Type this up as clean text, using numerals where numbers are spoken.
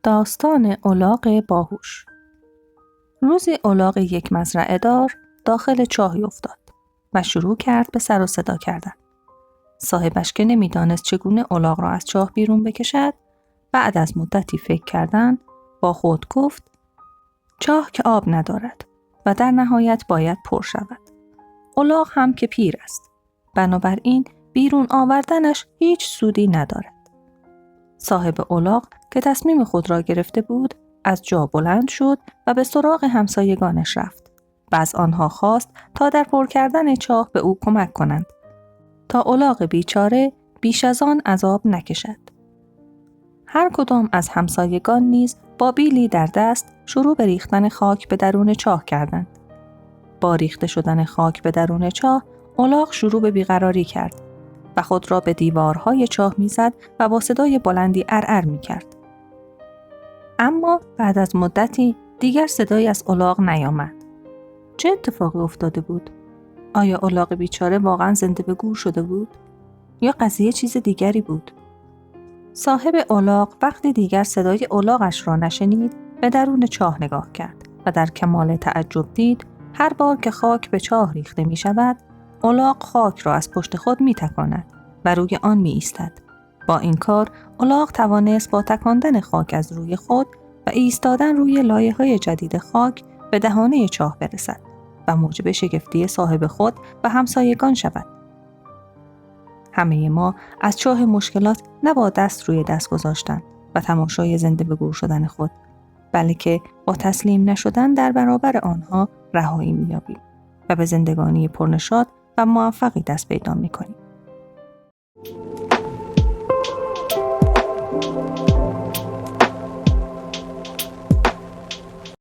داستان الاغ باهوش. روزی الاغ یک مزرعه دار داخل چاهی افتاد و شروع کرد به سر و صدا کردن. صاحبش که نمیدانست چگونه الاغ را از چاه بیرون بکشد، بعد از مدتی فکر کردن با خود گفت: چاه که آب ندارد و در نهایت باید پر شود. الاغ هم که پیر است، بنابراین بیرون آوردنش هیچ سودی ندارد. صاحب الاغ که تصمیم خود را گرفته بود، از جا بلند شد و به سراغ همسایگانش رفت و از آنها خواست تا در پر کردن چاه به او کمک کنند تا الاغ بیچاره بیش از آن عذاب نکشد. هر کدام از همسایگان نیز با بیلی در دست شروع به ریختن خاک به درون چاه کردند. با ریخته شدن خاک به درون چاه، الاغ شروع به بیقراری کرد و خود را به دیوارهای چاه می‌زد و با صدای بلندی ارعر می‌کرد. اما بعد از مدتی دیگر صدایی از الاغ نیامد. چه اتفاقی افتاده بود؟ آیا الاغ بیچاره واقعا زنده به گور شده بود؟ یا قضیه چیز دیگری بود؟ صاحب الاغ وقتی دیگر صدای الاغش را نشنید، به درون چاه نگاه کرد و در کمال تعجب دید هر بار که خاک به چاه ریخته می شود، الاغ خاک را از پشت خود می تکاند و روی آن می ایستد. با این کار الاغ توانست با تکاندن خاک از روی خود و ایستادن روی لایه‌های جدید خاک به دهانه چاه برسد و موجب شگفتی صاحب خود و همسایگان شود. همه ما از چاه مشکلات نه با دست روی دست گذاشتن و تماشای زنده به گور شدن خود، بلکه با تسلیم نشدن در برابر آنها رهایی می‌یابیم و به زندگانی پرنشاط و موفقی دست پیدا می‌کنیم.